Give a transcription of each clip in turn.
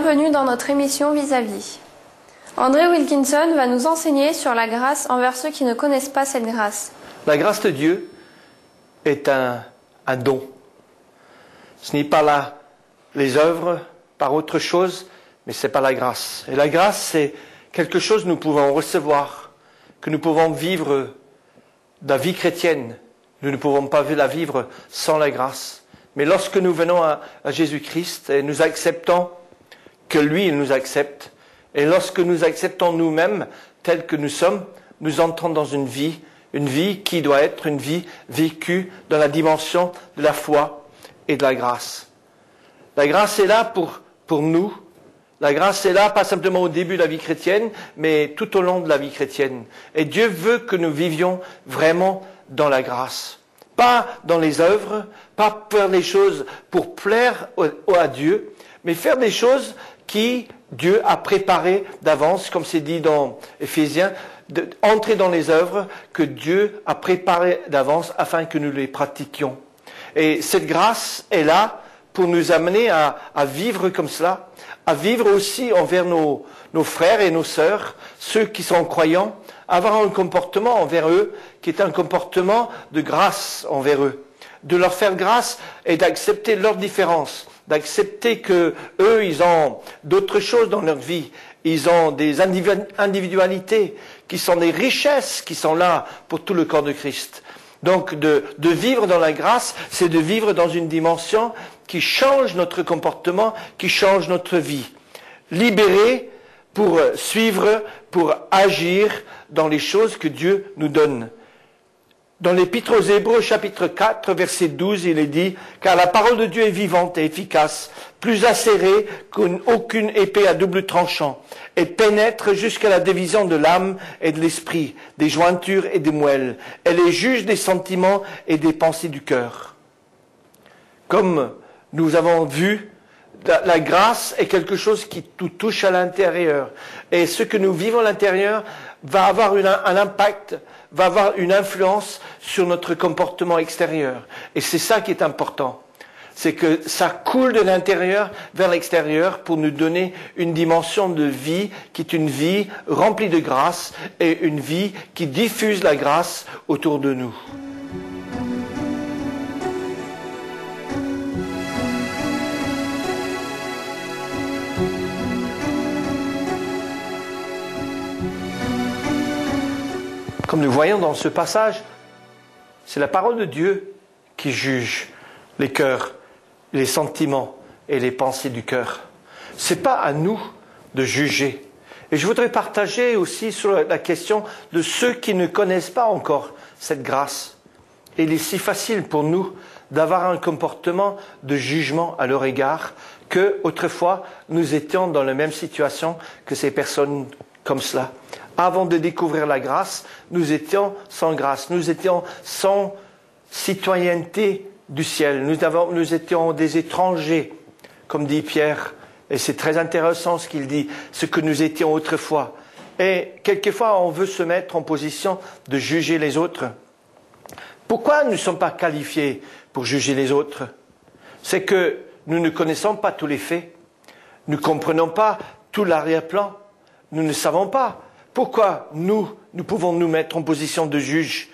Bienvenue dans notre émission Vis-à-vis. André Wilkinson va nous enseigner sur la grâce envers ceux qui ne connaissent pas cette grâce. La grâce de Dieu est un don. Ce n'est pas les œuvres par autre chose, mais ce n'est pas la grâce. Et la grâce, c'est quelque chose que nous pouvons recevoir, que nous pouvons vivre de la vie chrétienne. Nous ne pouvons pas la vivre sans la grâce. Mais lorsque nous venons à Jésus-Christ et nous acceptons que lui, il nous accepte, et lorsque nous acceptons nous-mêmes tels que nous sommes, nous entrons dans une vie qui doit être une vie vécue dans la dimension de la foi et de la grâce. La grâce est là pour nous. La grâce est là pas simplement au début de la vie chrétienne, mais tout au long de la vie chrétienne. Et Dieu veut que nous vivions vraiment dans la grâce. Pas dans les œuvres, pas faire des choses pour plaire à Dieu, mais faire des choses qui Dieu a préparées d'avance, comme c'est dit dans Éphésiens, entrer dans les œuvres que Dieu a préparées d'avance afin que nous les pratiquions. Et cette grâce est là pour nous amener à vivre comme cela, à vivre aussi envers nos frères et nos sœurs, ceux qui sont croyants, avoir un comportement envers eux qui est un comportement de grâce envers eux. De leur faire grâce et d'accepter leurs différences, d'accepter que eux, ils ont d'autres choses dans leur vie. Ils ont des individualités qui sont des richesses qui sont là pour tout le corps de Christ. Donc de vivre dans la grâce, c'est de vivre dans une dimension qui change notre comportement, qui change notre vie. Libéré pour suivre, pour agir dans les choses que Dieu nous donne. Dans l'Épître aux Hébreux, chapitre 4, verset 12, il est dit « Car la parole de Dieu est vivante et efficace, plus acérée qu'aucune épée à double tranchant, et pénètre jusqu'à la division de l'âme et de l'esprit, des jointures et des moelles. Elle est juge des sentiments et des pensées du cœur. » Comme nous avons vu, la grâce est quelque chose qui nous touche à l'intérieur. Et ce que nous vivons à l'intérieur va avoir un impact, va avoir une influence sur notre comportement extérieur. Et c'est ça qui est important. C'est que ça coule de l'intérieur vers l'extérieur pour nous donner une dimension de vie qui est une vie remplie de grâce et une vie qui diffuse la grâce autour de nous. Comme nous voyons dans ce passage, c'est la parole de Dieu qui juge les cœurs, les sentiments et les pensées du cœur. C'est pas à nous de juger. Et je voudrais partager aussi sur la question de ceux qui ne connaissent pas encore cette grâce. Et il est si facile pour nous d'avoir un comportement de jugement à leur égard que autrefois nous étions dans la même situation que ces personnes comme cela. Avant de découvrir la grâce, nous étions sans grâce, nous étions sans citoyenneté du ciel, nous étions des étrangers, comme dit Pierre, et c'est très intéressant ce qu'il dit, ce que nous étions autrefois. Et quelquefois, on veut se mettre en position de juger les autres. Pourquoi nous ne sommes pas qualifiés pour juger les autres? C'est que nous ne connaissons pas tous les faits, nous ne comprenons pas tout l'arrière-plan, nous ne savons pas. Pourquoi nous pouvons nous mettre en position de juge?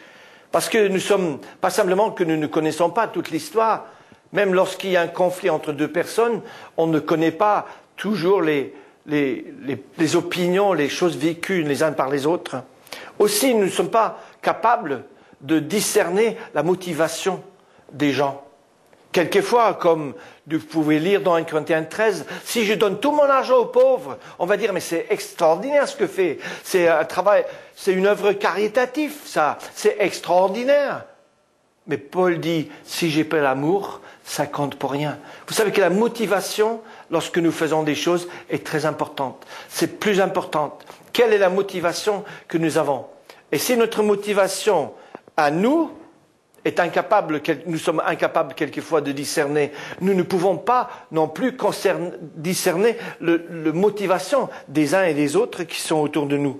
Parce que nous sommes, pas simplement que nous ne connaissons pas toute l'histoire, même lorsqu'il y a un conflit entre deux personnes, on ne connaît pas toujours les opinions, les choses vécues les uns par les autres. Aussi, nous ne sommes pas capables de discerner la motivation des gens. Quelquefois, comme vous pouvez lire dans 1 Corinthiens 13, si je donne tout mon argent aux pauvres, on va dire, mais c'est extraordinaire ce que fait. C'est un travail, c'est une œuvre caritative, ça. C'est extraordinaire. Mais Paul dit, si j'ai pas l'amour, ça compte pour rien. Vous savez que la motivation, lorsque nous faisons des choses, est très importante. C'est plus importante. Quelle est la motivation que nous avons? Et si notre motivation à nous nous sommes incapables quelquefois de discerner. Nous ne pouvons pas non plus discerner la motivation des uns et des autres qui sont autour de nous.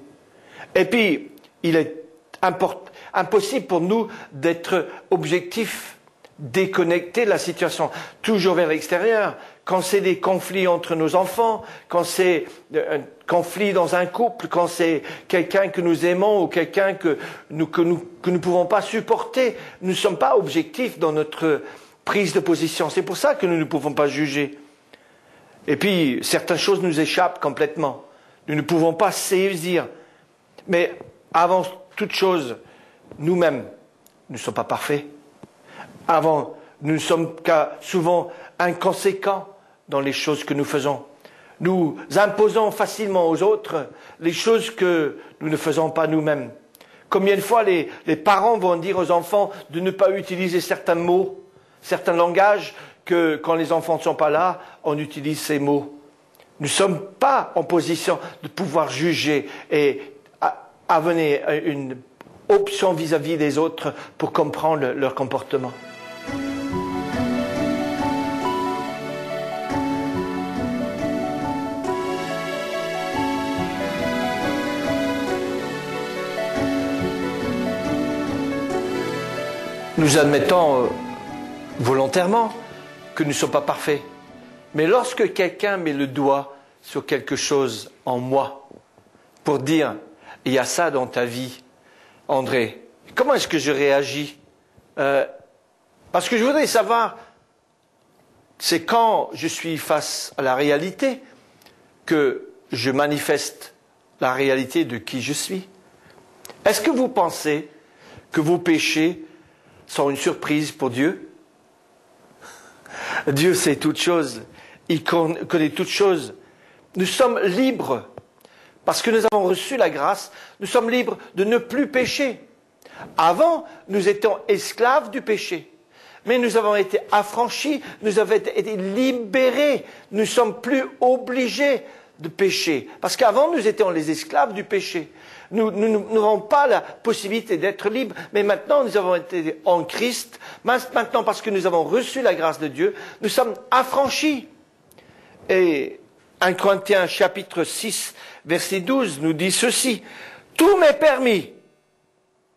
Et puis, il est impossible pour nous d'être objectifs, déconnectés de la situation, toujours vers l'extérieur. quand c'est des conflits entre nos enfants, quand c'est un conflit dans un couple, quand c'est quelqu'un que nous aimons ou quelqu'un que nous ne pouvons pas supporter. Nous ne sommes pas objectifs dans notre prise de position. C'est pour ça que nous ne pouvons pas juger. Et puis, certaines choses nous échappent complètement. Nous ne pouvons pas saisir. Mais avant toute chose, nous-mêmes, nous ne sommes pas parfaits. Avant, nous ne sommes souvent inconséquents dans les choses que nous faisons. Nous imposons facilement aux autres les choses que nous ne faisons pas nous-mêmes. Combien de fois les parents vont dire aux enfants de ne pas utiliser certains mots, certains langages, que quand les enfants ne sont pas là, on utilise ces mots. Nous ne sommes pas en position de pouvoir juger et avoir une option vis-à-vis des autres pour comprendre leur comportement. Nous admettons volontairement que nous ne sommes pas parfaits. Mais lorsque quelqu'un met le doigt sur quelque chose en moi pour dire « il y a ça dans ta vie, André », comment est-ce que je réagis? Parce que je voudrais savoir, c'est quand je suis face à la réalité que je manifeste la réalité de qui je suis. Est-ce que vous pensez que vos péchés sont une surprise pour Dieu? Dieu sait toutes choses, il connaît toutes choses. Nous sommes libres, parce que nous avons reçu la grâce, nous sommes libres de ne plus pécher. Avant, nous étions esclaves du péché, mais nous avons été affranchis, nous avons été libérés, nous ne sommes plus obligés de pécher. Parce qu'avant, nous étions les esclaves du péché. Nous n'avons pas la possibilité d'être libres, mais maintenant nous avons été en Christ. Maintenant, parce que nous avons reçu la grâce de Dieu, nous sommes affranchis. Et 1 Corinthiens chapitre 6, verset 12 nous dit ceci. Tout m'est permis,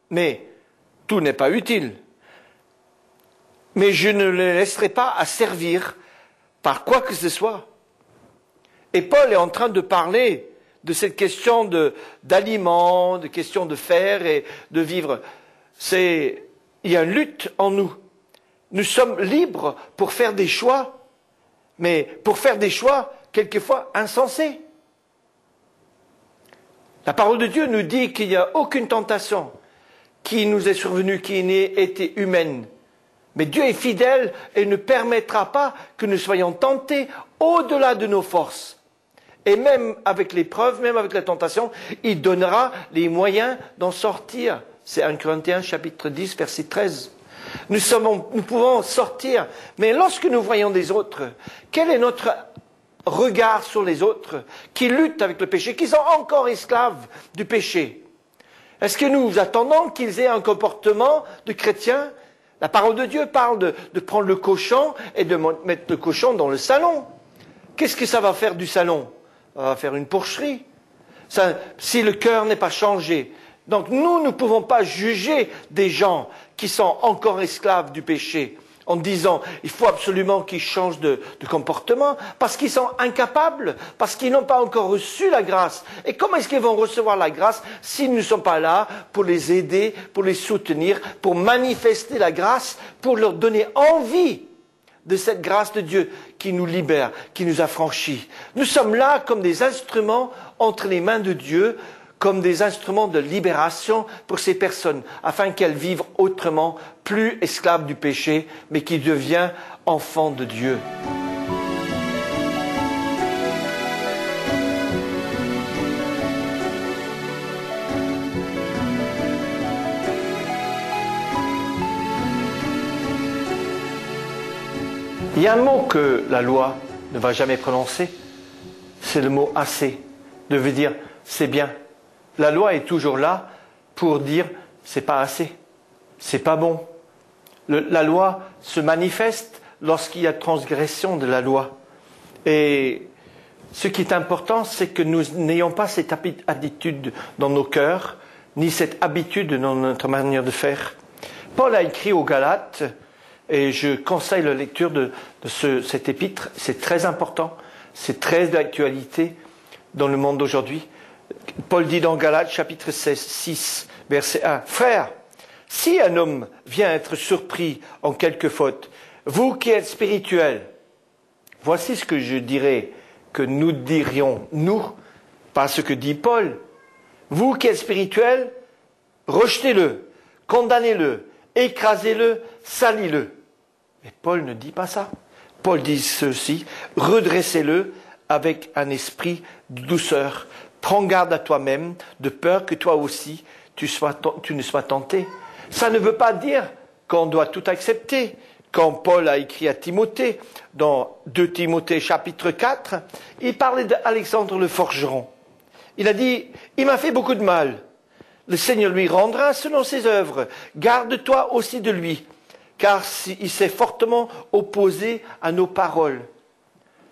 mais tout n'est pas utile. Mais je ne le laisserai pas asservir par quoi que ce soit. Et Paul est en train de parler de cette question d'aliments, de question de faire et de vivre. Il y a une lutte en nous. Nous sommes libres pour faire des choix, mais pour faire des choix quelquefois insensés. La parole de Dieu nous dit qu'il n'y a aucune tentation qui nous est survenue, qui n'ait été humaine. Mais Dieu est fidèle et ne permettra pas que nous soyons tentés au-delà de nos forces. Et même avec l'épreuve, même avec la tentation, il donnera les moyens d'en sortir. C'est 1 Corinthiens chapitre 10, verset 13. Nous pouvons sortir, mais lorsque nous voyons des autres, quel est notre regard sur les autres qui luttent avec le péché, qui sont encore esclaves du péché? Est-ce que nous attendons qu'ils aient un comportement de chrétien? La parole de Dieu parle de prendre le cochon et de mettre le cochon dans le salon. Qu'est-ce que ça va faire du salon? Ça va faire une porcherie. Si le cœur n'est pas changé. Donc nous ne pouvons pas juger des gens qui sont encore esclaves du péché en disant il faut absolument qu'ils changent de comportement parce qu'ils sont incapables, parce qu'ils n'ont pas encore reçu la grâce. Et comment est-ce qu'ils vont recevoir la grâce s'ils ne sont pas là pour les aider, pour les soutenir, pour manifester la grâce, pour leur donner envie de cette grâce de Dieu qui nous libère, qui nous affranchit. Nous sommes là comme des instruments entre les mains de Dieu, comme des instruments de libération pour ces personnes, afin qu'elles vivent autrement, plus esclaves du péché, mais qui deviennent enfants de Dieu. Il y a un mot que la loi ne va jamais prononcer, c'est le mot « assez », de veut dire « c'est bien ». La loi est toujours là pour dire « c'est pas assez », « c'est pas bon ». La loi se manifeste lorsqu'il y a transgression de la loi. Et ce qui est important, c'est que nous n'ayons pas cette attitude dans nos cœurs, ni cette habitude dans notre manière de faire. Paul a écrit aux Galates, Et je conseille la lecture de cet épître. C'est très important, c'est très d'actualité dans le monde d'aujourd'hui. Paul dit dans Galates, chapitre 6, verset 1, « Frères, si un homme vient être surpris en quelque faute, vous qui êtes spirituels, voici ce que je dirais, que nous dirions, nous, pas ce que dit Paul. Vous qui êtes spirituels, rejetez-le, condamnez-le, écrasez-le, salis-le. » Mais Paul ne dit pas ça. Paul dit ceci, redressez-le avec un esprit de douceur. Prends garde à toi-même, de peur que toi aussi tu ne sois tenté. Ça ne veut pas dire qu'on doit tout accepter. Quand Paul a écrit à Timothée, dans 2 Timothée chapitre 4, il parlait d'Alexandre le forgeron. Il a dit, il m'a fait beaucoup de mal. Le Seigneur lui rendra selon ses œuvres. Garde-toi aussi de lui, car il s'est fortement opposé à nos paroles.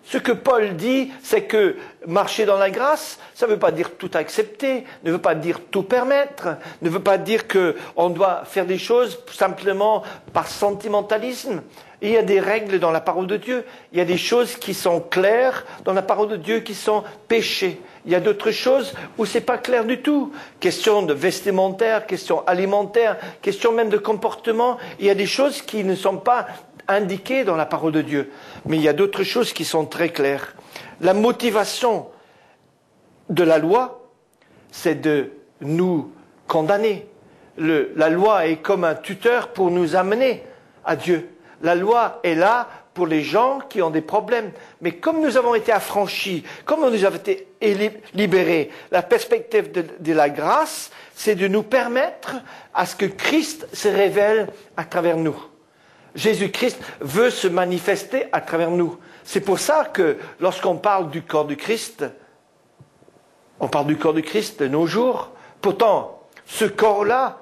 Ce que Paul dit, c'est que marcher dans la grâce, ça ne veut pas dire tout accepter, ne veut pas dire tout permettre, ne veut pas dire qu'on doit faire des choses simplement par sentimentalisme. Il y a des règles dans la parole de Dieu, il y a des choses qui sont claires dans la parole de Dieu qui sont péchées. Il y a d'autres choses où c'est pas clair du tout. Question de vestimentaire, question alimentaire, question même de comportement. Il y a des choses qui ne sont pas indiquées dans la parole de Dieu. Mais il y a d'autres choses qui sont très claires. La motivation de la loi, c'est de nous condamner. La loi est comme un tuteur pour nous amener à Dieu. La loi est là pour les gens qui ont des problèmes. Mais comme nous avons été affranchis, comme nous avons été libérés, la perspective de la grâce, c'est de nous permettre à ce que Christ se révèle à travers nous. Jésus-Christ veut se manifester à travers nous. C'est pour ça que lorsqu'on parle du corps de Christ, on parle du corps de Christ de nos jours. Pourtant, ce corps-là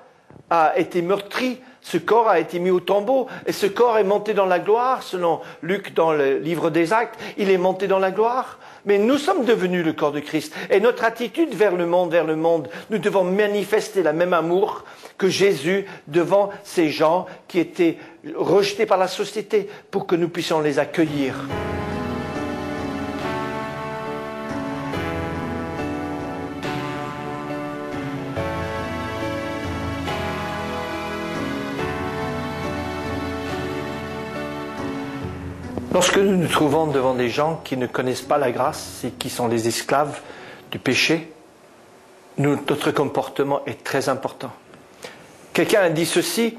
a été meurtri, ce corps a été mis au tombeau, et ce corps est monté dans la gloire, selon Luc dans le livre des Actes, il est monté dans la gloire. Mais nous sommes devenus le corps de Christ. Et notre attitude vers le monde, nous devons manifester le même amour que Jésus devant ces gens qui étaient rejetés par la société pour que nous puissions les accueillir. Lorsque nous nous trouvons devant des gens qui ne connaissent pas la grâce et qui sont les esclaves du péché, notre comportement est très important. Quelqu'un a dit ceci,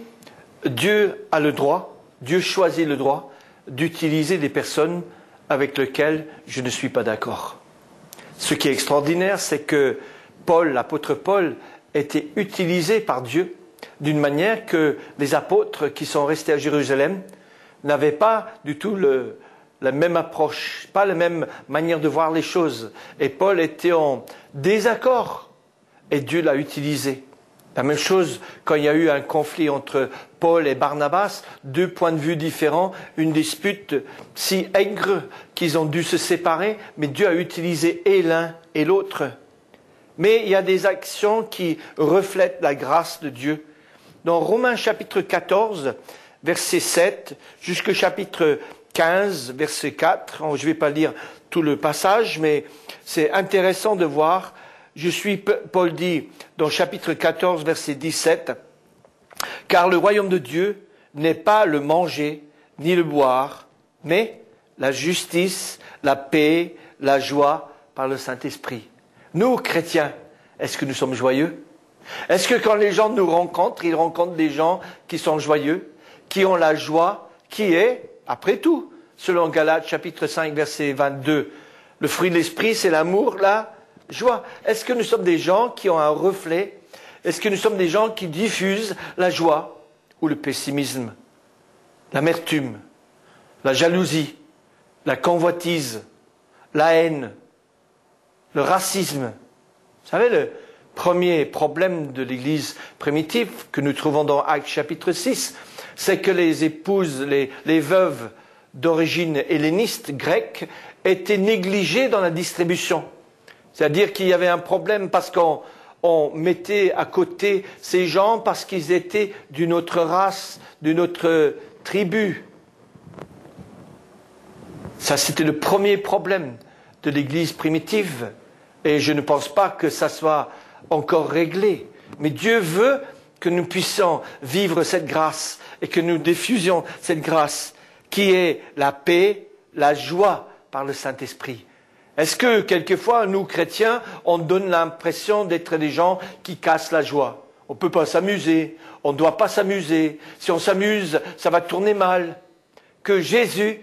Dieu a le droit, Dieu choisit le droit d'utiliser des personnes avec lesquelles je ne suis pas d'accord. Ce qui est extraordinaire, c'est que l'apôtre Paul, était utilisé par Dieu d'une manière que les apôtres qui sont restés à Jérusalem n'avaient pas du tout la même approche, pas la même manière de voir les choses. Et Paul était en désaccord et Dieu l'a utilisé. La même chose quand il y a eu un conflit entre Paul et Barnabas, 2 points de vue différents, une dispute si aigre qu'ils ont dû se séparer, mais Dieu a utilisé et l'un et l'autre. Mais il y a des actions qui reflètent la grâce de Dieu. Dans Romains chapitre 14, verset 7, jusqu'au chapitre 15, verset 4, je ne vais pas lire tout le passage, mais c'est intéressant de voir. Paul dit dans chapitre 14, verset 17, « Car le royaume de Dieu n'est pas le manger ni le boire, mais la justice, la paix, la joie par le Saint-Esprit. » Nous, chrétiens, est-ce que nous sommes joyeux? Est-ce que quand les gens nous rencontrent, ils rencontrent des gens qui sont joyeux, qui ont la joie, qui est, après tout, selon Galates chapitre 5, verset 22, le fruit de l'esprit, c'est l'amour, la joie. Est-ce que nous sommes des gens qui ont un reflet? Est-ce que nous sommes des gens qui diffusent la joie ou le pessimisme, l'amertume, la jalousie, la convoitise, la haine, le racisme? Vous savez, le premier problème de l'Église primitive que nous trouvons dans Actes chapitre 6, c'est que les épouses, les veuves d'origine helléniste, grecque, étaient négligées dans la distribution. C'est-à-dire qu'il y avait un problème parce qu'on mettait à côté ces gens parce qu'ils étaient d'une autre race, d'une autre tribus. Ça, c'était le premier problème de l'Église primitive. Et je ne pense pas que ça soit encore réglé. Mais Dieu veut que nous puissions vivre cette grâce et que nous diffusions cette grâce qui est la paix, la joie par le Saint-Esprit. Est-ce que quelquefois, nous chrétiens, on donne l'impression d'être des gens qui cassent la joie? On ne peut pas s'amuser, on ne doit pas s'amuser. Si on s'amuse, ça va tourner mal. Que Jésus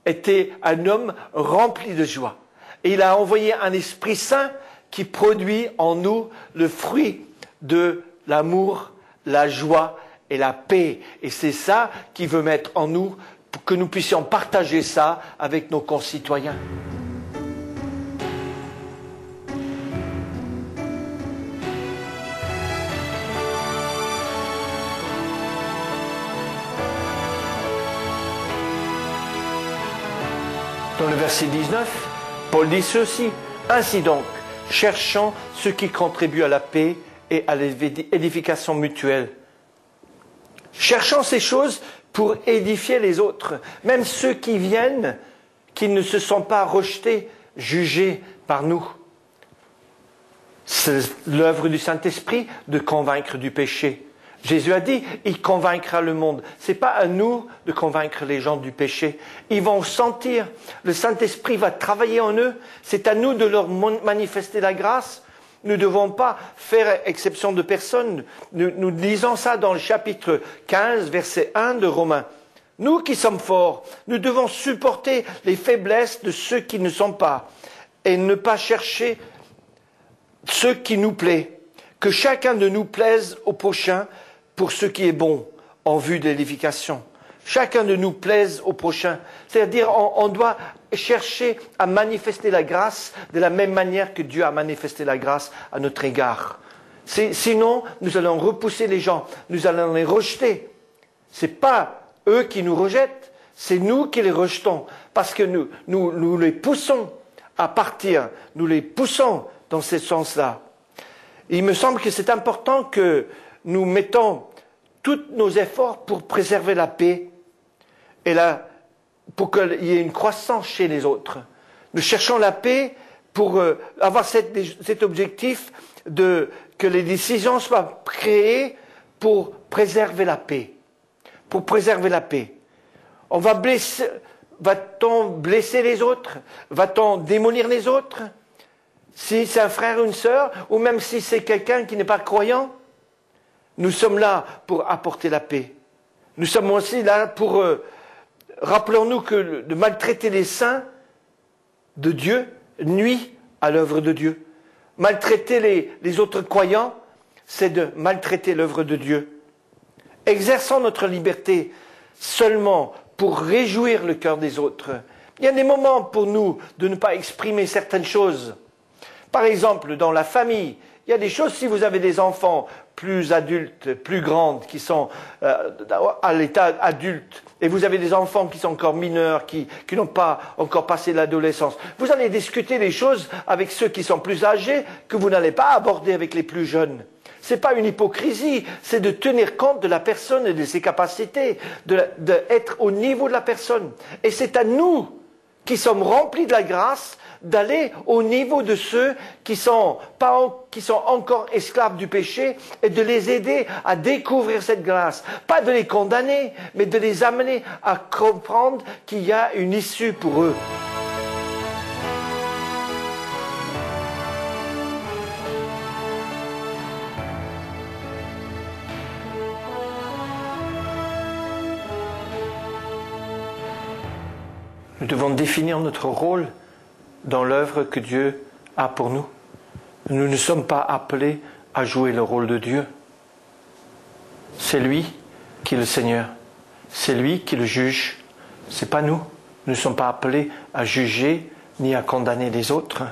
était un homme rempli de joie. Et il a envoyé un Esprit Saint qui produit en nous le fruit de l'amour, la joie et la paix. Et c'est ça qu'il veut mettre en nous pour que nous puissions partager ça avec nos concitoyens. Dans le verset 19, Paul dit ceci: ainsi donc, cherchons ce qui contribue à la paix et à l'édification mutuelle. Cherchons ces choses pour édifier les autres, même ceux qui viennent, qui ne se sont pas rejetés, jugés par nous. C'est l'œuvre du Saint-Esprit de convaincre du péché. Jésus a dit, il convaincra le monde. Ce n'est pas à nous de convaincre les gens du péché. Ils vont sentir, le Saint-Esprit va travailler en eux. C'est à nous de leur manifester la grâce. Nous ne devons pas faire exception de personne. Nous lisons ça dans le chapitre 15, verset 1 de Romains. Nous qui sommes forts, nous devons supporter les faiblesses de ceux qui ne sont pas et ne pas chercher ce qui nous plaît. Que chacun de nous plaise au prochain pour ce qui est bon en vue de l'édification. Chacun de nous plaise au prochain. C'est-à-dire, on doit chercher à manifester la grâce de la même manière que Dieu a manifesté la grâce à notre égard. Sinon, nous allons repousser les gens, nous allons les rejeter. Ce n'est pas eux qui nous rejettent, c'est nous qui les rejetons. Parce que nous les poussons à partir, nous les poussons dans ce sens-là. Il me semble que c'est important que nous mettons tous nos efforts pour préserver la paix et pour qu'il y ait une croissance chez les autres. Nous cherchons la paix pour avoir cet objectif que les décisions soient créées pour préserver la paix. Pour préserver la paix. Va-t-on blesser les autres? Va-t-on démolir les autres? Si c'est un frère ou une sœur, ou même si c'est quelqu'un qui n'est pas croyant, nous sommes là pour apporter la paix. Nous sommes aussi là pour... rappelons-nous que de maltraiter les saints de Dieu nuit à l'œuvre de Dieu. Maltraiter les autres croyants, c'est de maltraiter l'œuvre de Dieu. Exerçons notre liberté seulement pour réjouir le cœur des autres. Il y a des moments pour nous de ne pas exprimer certaines choses. Par exemple, dans la famille, il y a des choses, si vous avez des enfants plus adultes, plus grandes, qui sont à l'état adulte, et vous avez des enfants qui sont encore mineurs, qui n'ont pas encore passé l'adolescence, vous allez discuter des choses avec ceux qui sont plus âgés que vous n'allez pas aborder avec les plus jeunes. Ce n'est pas une hypocrisie, c'est de tenir compte de la personne et de ses capacités, d'être au niveau de la personne. Et c'est à nous, qui sommes remplis de la grâce, d'aller au niveau de ceux qui sont encore esclaves du péché et de les aider à découvrir cette grâce. Pas de les condamner, mais de les amener à comprendre qu'il y a une issue pour eux. Nous devons définir notre rôle dans l'œuvre que Dieu a pour nous. Nous ne sommes pas appelés à jouer le rôle de Dieu. C'est lui qui est le Seigneur. C'est lui qui le juge. C'est pas nous. Nous ne sommes pas appelés à juger ni à condamner les autres.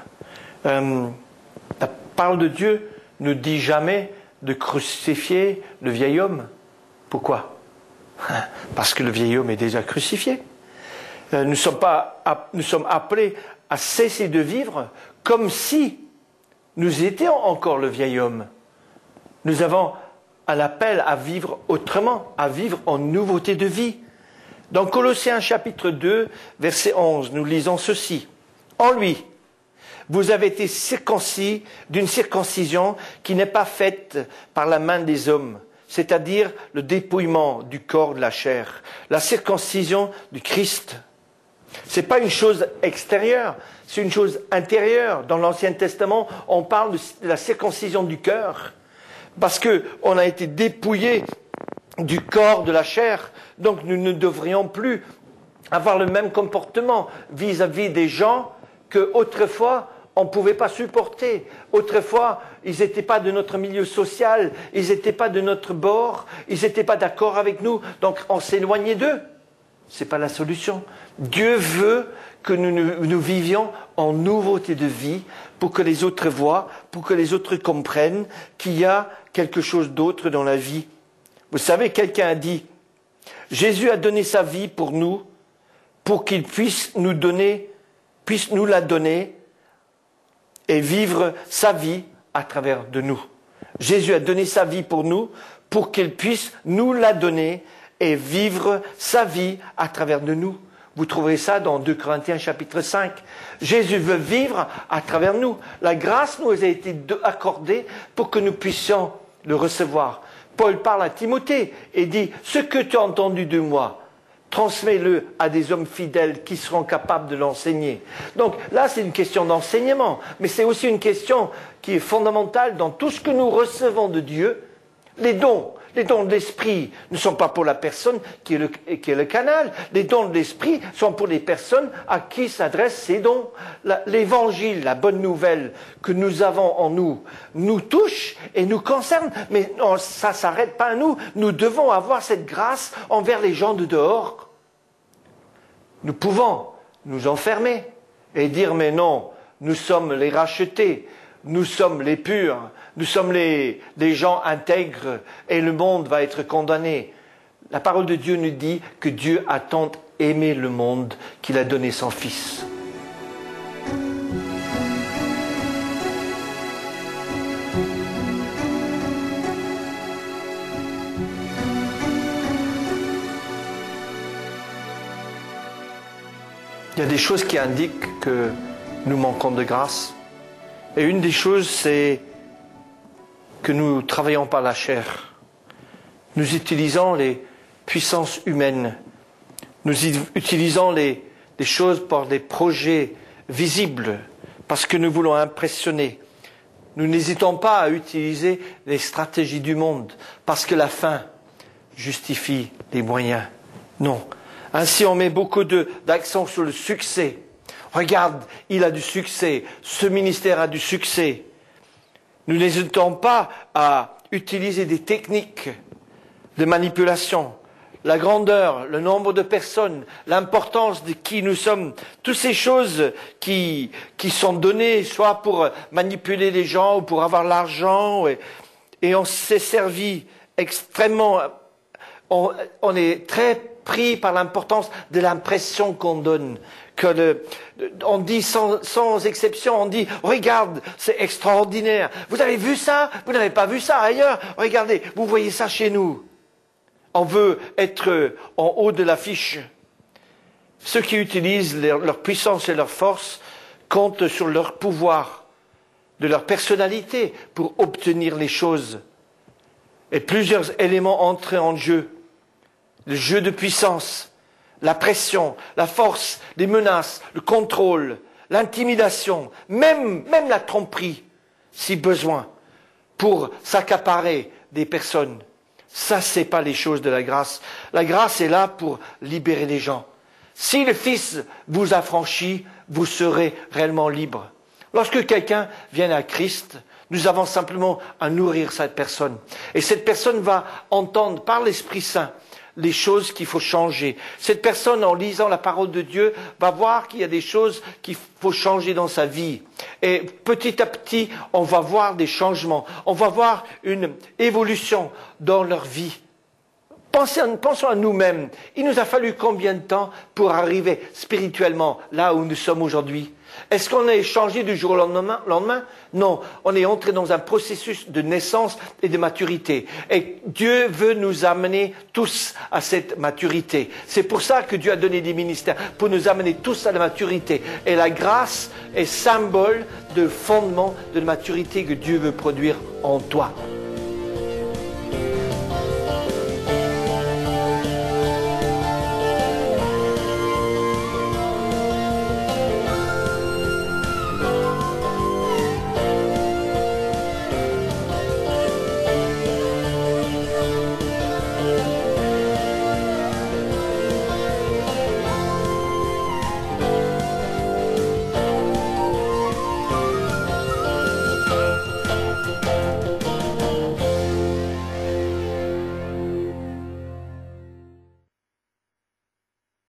La parole de Dieu ne dit jamais de crucifier le vieil homme. Pourquoi? Parce que le vieil homme est déjà crucifié. Nous sommes appelés à cesser de vivre comme si nous étions encore le vieil homme. Nous avons un appel à vivre autrement, à vivre en nouveauté de vie. Dans Colossiens chapitre 2, verset 11, nous lisons ceci. En lui, vous avez été circoncis d'une circoncision qui n'est pas faite par la main des hommes, c'est-à-dire le dépouillement du corps de la chair, la circoncision du Christ. Ce n'est pas une chose extérieure, c'est une chose intérieure. Dans l'Ancien Testament, on parle de la circoncision du cœur, parce qu'on a été dépouillé du corps de la chair, donc nous ne devrions plus avoir le même comportement vis-à-vis des gens qu'autrefois on ne pouvait pas supporter. Autrefois, ils n'étaient pas de notre milieu social, ils n'étaient pas de notre bord, ils n'étaient pas d'accord avec nous, donc on s'éloignait d'eux. Ce n'est pas la solution. Dieu veut que nous vivions en nouveauté de vie pour que les autres voient, pour que les autres comprennent qu'il y a quelque chose d'autre dans la vie. Vous savez, quelqu'un a dit, Jésus a donné sa vie pour nous, pour qu'il puisse nous la donner et vivre sa vie à travers de nous. Jésus a donné sa vie pour nous, pour qu'il puisse nous la donner et vivre sa vie à travers de nous. Vous trouverez ça dans 2 Corinthiens chapitre 5. Jésus veut vivre à travers nous. La grâce nous a été accordée pour que nous puissions le recevoir. Paul parle à Timothée et dit « Ce que tu as entendu de moi, transmets-le à des hommes fidèles qui seront capables de l'enseigner. » Donc là, c'est une question d'enseignement, mais c'est aussi une question qui est fondamentale dans tout ce que nous recevons de Dieu. Les dons de l'esprit ne sont pas pour la personne qui est le canal. Les dons de l'esprit sont pour les personnes à qui s'adressent ces dons. L'évangile, la bonne nouvelle que nous avons en nous, nous touche et nous concerne. Mais non, ça ne s'arrête pas à nous. Nous devons avoir cette grâce envers les gens de dehors. Nous pouvons nous enfermer et dire, mais non, nous sommes les rachetés. Nous sommes les purs, nous sommes les gens intègres et le monde va être condamné. La parole de Dieu nous dit que Dieu a tant aimé le monde qu'il a donné son Fils. Il y a des choses qui indiquent que nous manquons de grâce. Et une des choses, c'est que nous travaillons par la chair. Nous utilisons les puissances humaines. Nous utilisons les choses pour des projets visibles, parce que nous voulons impressionner. Nous n'hésitons pas à utiliser les stratégies du monde, parce que la fin justifie les moyens. Non. Ainsi, on met beaucoup d'accent sur le succès. Regarde, il a du succès, ce ministère a du succès. Nous n'hésitons pas à utiliser des techniques de manipulation, la grandeur, le nombre de personnes, l'importance de qui nous sommes, toutes ces choses qui sont données soit pour manipuler les gens ou pour avoir l'argent. Et on s'est servi extrêmement, on est très pris par l'importance de l'impression qu'on donne. On dit sans exception, on dit « Regarde, c'est extraordinaire. Vous avez vu ça? Vous n'avez pas vu ça ailleurs? Regardez, vous voyez ça chez nous. » On veut être en haut de l'affiche. Ceux qui utilisent leur puissance et leur force comptent sur leur pouvoir, de leur personnalité pour obtenir les choses. Et plusieurs éléments entrent en jeu. Le jeu de puissance, la pression, la force, les menaces, le contrôle, l'intimidation, même la tromperie, si besoin, pour s'accaparer des personnes. Ça, c'est pas les choses de la grâce. La grâce est là pour libérer les gens. Si le Fils vous affranchit, vous serez réellement libre. Lorsque quelqu'un vient à Christ, nous avons simplement à nourrir cette personne. Et cette personne va entendre par l'Esprit Saint les choses qu'il faut changer. Cette personne, en lisant la parole de Dieu, va voir qu'il y a des choses qu'il faut changer dans sa vie. Et petit à petit, on va voir des changements. On va voir une évolution dans leur vie. Pensons à nous-mêmes. Il nous a fallu combien de temps pour arriver spirituellement là où nous sommes aujourd'hui? Est-ce qu'on est changé du jour au lendemain? Non, on est entré dans un processus de naissance et de maturité. Et Dieu veut nous amener tous à cette maturité. C'est pour ça que Dieu a donné des ministères, pour nous amener tous à la maturité. Et la grâce est symbole de fondement de la maturité que Dieu veut produire en toi.